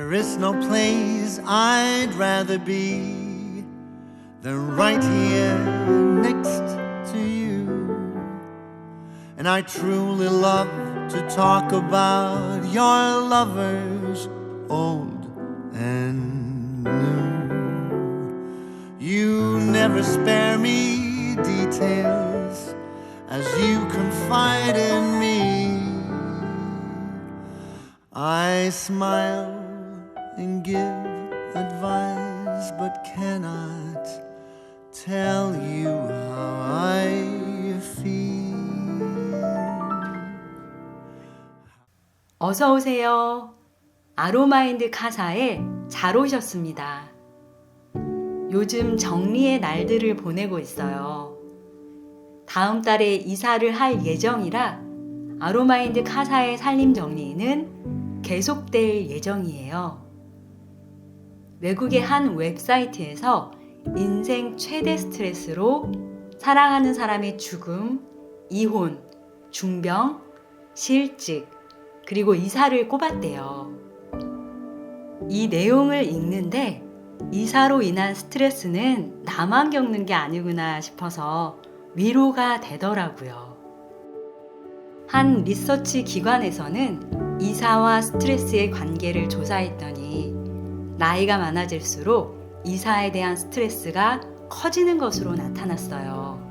There is no place I'd rather be than right here next to you. And I truly love to talk about your lovers, old and new. You never spare me details as you confide in me. I smile and give advice, but cannot tell you how I feel. 어서 오세요. 아로마인드 카사에 잘 오셨습니다. 요즘 정리의 날들을 보내고 있어요. 다음 달에 이사를 할 예정이라 아로마인드 카사의 살림 정리는 계속될 예정이에요. 외국의 한 웹사이트에서 인생 최대 스트레스로 사랑하는 사람의 죽음, 이혼, 중병, 실직, 그리고 이사를 꼽았대요. 이 내용을 읽는데 이사로 인한 스트레스는 나만 겪는 게 아니구나 싶어서 위로가 되더라고요. 한 리서치 기관에서는 이사와 스트레스의 관계를 조사했더니 나이가 많아질수록 이사에 대한 스트레스가 커지는 것으로 나타났어요.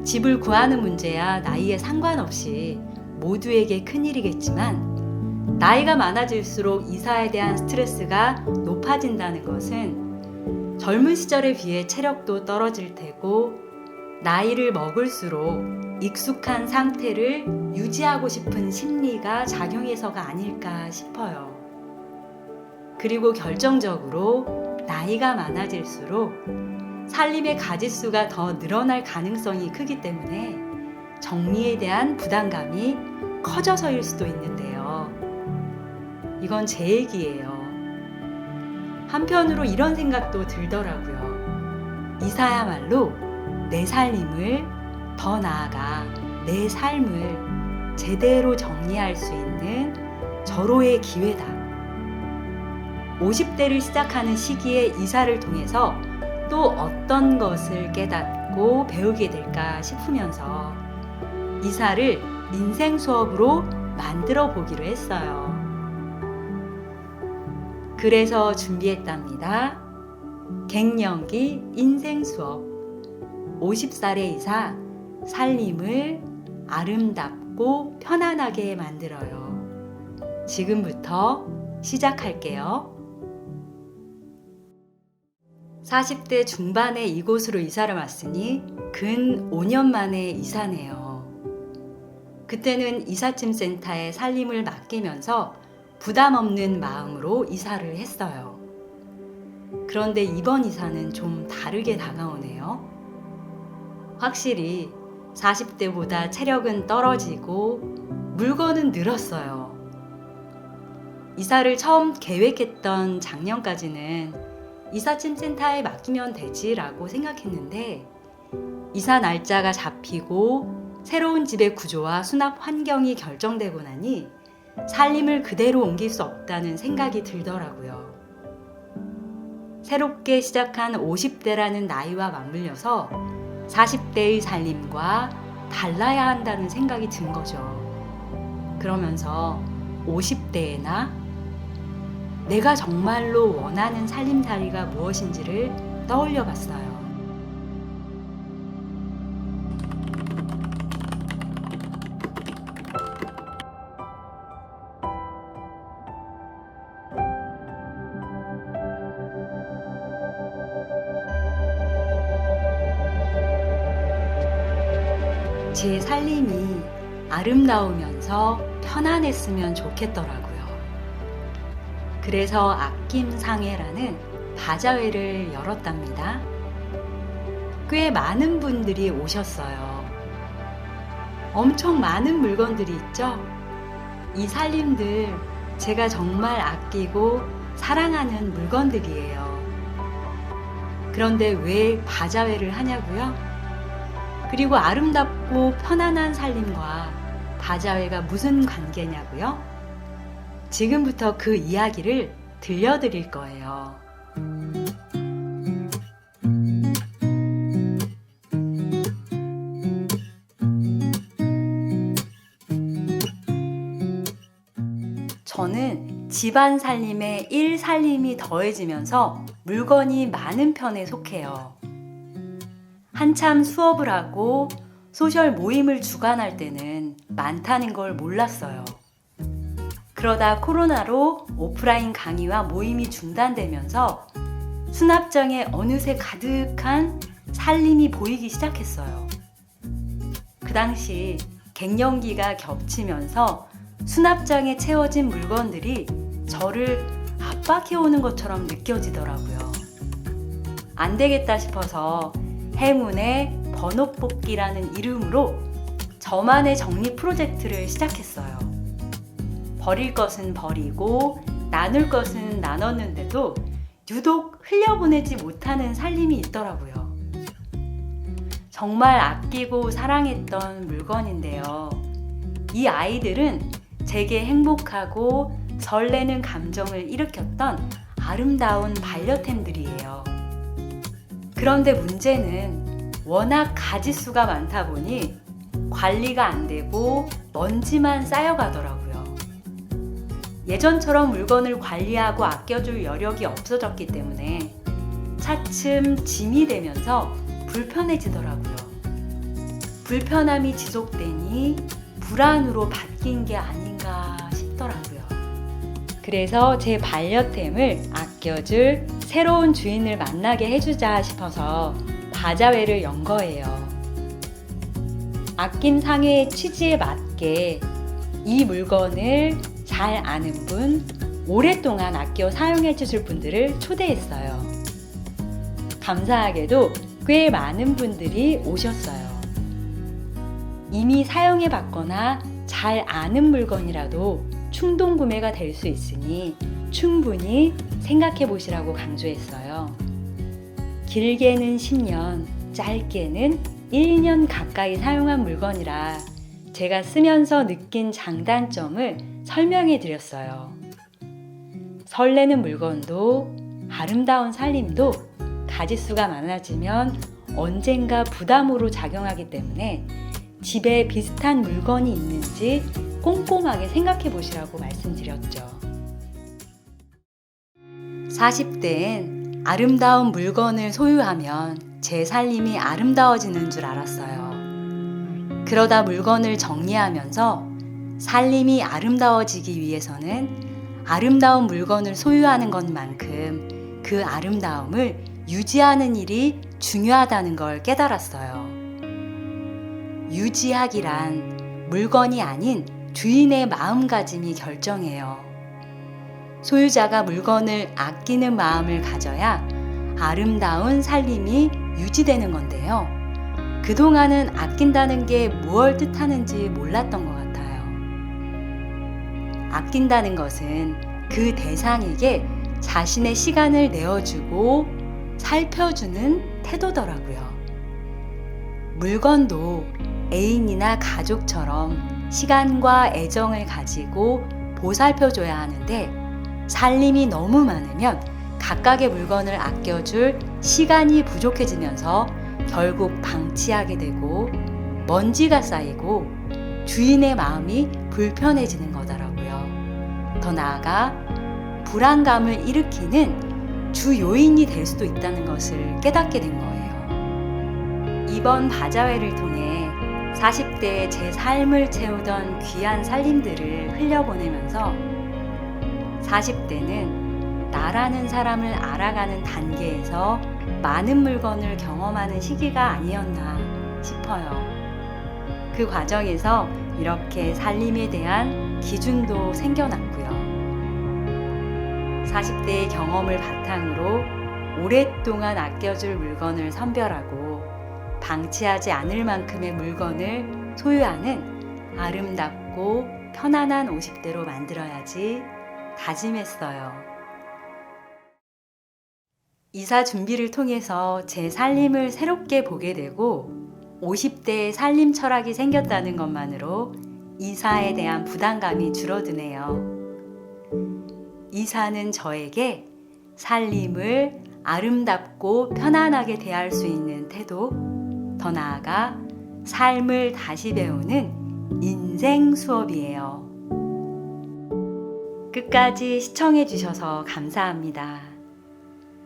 집을 구하는 문제야 나이에 상관없이 모두에게 큰일이겠지만 나이가 많아질수록 이사에 대한 스트레스가 높아진다는 것은 젊은 시절에 비해 체력도 떨어질 테고 나이를 먹을수록 익숙한 상태를 유지하고 싶은 심리가 작용해서가 아닐까 싶어요. 그리고 결정적으로 나이가 많아질수록 살림의 가짓수가 더 늘어날 가능성이 크기 때문에 정리에 대한 부담감이 커져서일 수도 있는데요. 이건 제 얘기예요. 한편으로 이런 생각도 들더라고요. 이사야말로 내 살림을 더 나아가 내 삶을 제대로 정리할 수 있는 절호의 기회다. 50대를 시작하는 시기에 이사를 통해서 또 어떤 것을 깨닫고 배우게 될까 싶으면서 이사를 인생 수업으로 만들어 보기로 했어요. 그래서 준비했답니다. 갱년기 인생 수업 50살의 이사 살림을 아름답고 편안하게 만들어요. 지금부터 시작할게요. 40대 중반에 이곳으로 이사를 왔으니 근 5년 만에 이사네요. 그때는 이삿짐 센터에 살림을 맡기면서 부담 없는 마음으로 이사를 했어요. 그런데 이번 이사는 좀 다르게 다가오네요. 확실히 40대보다 체력은 떨어지고 물건은 늘었어요. 이사를 처음 계획했던 작년까지는 이삿짐 센터에 맡기면 되지라고 생각했는데 이사 날짜가 잡히고 새로운 집의 구조와 수납 환경이 결정되고 나니 살림을 그대로 옮길 수 없다는 생각이 들더라고요. 새롭게 시작한 50대라는 나이와 맞물려서 40대의 살림과 달라야 한다는 생각이 든 거죠. 그러면서 50대의 내가 정말로 원하는 살림살이가 무엇인지를 떠올려 봤어요. 제 살림이 아름다우면서 편안했으면 좋겠더라고요. 그래서 아낌상회라는 바자회를 열었답니다. 꽤 많은 분들이 오셨어요. 엄청 많은 물건들이 있죠? 이 살림들 제가 정말 아끼고 사랑하는 물건들이에요. 그런데 왜 바자회를 하냐고요? 그리고 아름답고 편안한 살림과 바자회가 무슨 관계냐고요? 지금부터 그 이야기를 들려드릴 거예요. 저는 집안 살림에 일 살림이 더해지면서 물건이 많은 편에 속해요. 한참 수업을 하고 소셜 모임을 주관할 때는 많다는 걸 몰랐어요. 그러다 코로나로 오프라인 강의와 모임이 중단되면서 수납장에 어느새 가득한 살림이 보이기 시작했어요. 그 당시 갱년기가 겹치면서 수납장에 채워진 물건들이 저를 압박해오는 것처럼 느껴지더라고요. 안 되겠다 싶어서 행운의 번호 뽑기라는 이름으로 저만의 정리 프로젝트를 시작했어요. 버릴 것은 버리고 나눌 것은 나눴는데도 유독 흘려보내지 못하는 살림이 있더라고요. 정말 아끼고 사랑했던 물건인데요. 이 아이들은 제게 행복하고 설레는 감정을 일으켰던 아름다운 반려템들이에요. 그런데 문제는 워낙 가짓수가 많다 보니 관리가 안 되고 먼지만 쌓여가더라고요. 예전처럼 물건을 관리하고 아껴줄 여력이 없어졌기 때문에 차츰 짐이 되면서 불편해지더라고요. 불편함이 지속되니 불안으로 바뀐 게 아닌가 싶더라고요. 그래서 제 반려템을 아껴줄 새로운 주인을 만나게 해주자 싶어서 바자회를 연 거예요. 아낌 상회의 취지에 맞게 이 물건을 잘 아는 분, 오랫동안 아껴 사용해 주실 분들을 초대했어요. 감사하게도 꽤 많은 분들이 오셨어요. 이미 사용해 봤거나 잘 아는 물건이라도 충동 구매가 될 수 있으니 충분히 생각해 보시라고 강조했어요. 길게는 10년, 짧게는 1년 가까이 사용한 물건이라 제가 쓰면서 느낀 장단점을 설명해 드렸어요. 설레는 물건도 아름다운 살림도 가짓수가 많아지면 언젠가 부담으로 작용하기 때문에 집에 비슷한 물건이 있는지 꼼꼼하게 생각해 보시라고 말씀드렸죠. 40대엔 아름다운 물건을 소유하면 제 살림이 아름다워지는 줄 알았어요. 그러다 물건을 정리하면서 살림이 아름다워지기 위해서는 아름다운 물건을 소유하는 것만큼 그 아름다움을 유지하는 일이 중요하다는 걸 깨달았어요. 유지하기란 물건이 아닌 주인의 마음가짐이 결정해요. 소유자가 물건을 아끼는 마음을 가져야 아름다운 살림이 유지되는 건데요. 그동안은 아낀다는 게 무엇을 뜻하는지 몰랐던 것 같아요. 아낀다는 것은 그 대상에게 자신의 시간을 내어주고 살펴주는 태도더라고요. 물건도 애인이나 가족처럼 시간과 애정을 가지고 보살펴줘야 하는데 살림이 너무 많으면 각각의 물건을 아껴줄 시간이 부족해지면서 결국 방치하게 되고 먼지가 쌓이고 주인의 마음이 불편해지는 거더라고요. 더 나아가 불안감을 일으키는 주 요인이 될 수도 있다는 것을 깨닫게 된 거예요. 이번 바자회를 통해 40대의 제 삶을 채우던 귀한 살림들을 흘려보내면서 40대는 나라는 사람을 알아가는 단계에서 많은 물건을 경험하는 시기가 아니었나 싶어요. 그 과정에서 이렇게 살림에 대한 기준도 생겨났고요. 40대의 경험을 바탕으로 오랫동안 아껴줄 물건을 선별하고 방치하지 않을 만큼의 물건을 소유하는 아름답고 편안한 50대로 만들어야지 다짐했어요. 이사 준비를 통해서 제 살림을 새롭게 보게 되고 50대의 살림 철학이 생겼다는 것만으로 이사에 대한 부담감이 줄어드네요. 이사는 저에게 살림을 아름답고 편안하게 대할 수 있는 태도, 더 나아가 삶을 다시 배우는 인생 수업이에요. 끝까지 시청해 주셔서 감사합니다.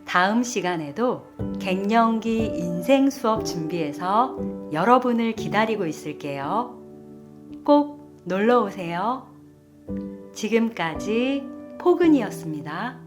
다음 시간에도 갱년기 인생 수업 준비해서 여러분을 기다리고 있을게요. 꼭 놀러 오세요. 지금까지 포근이었습니다.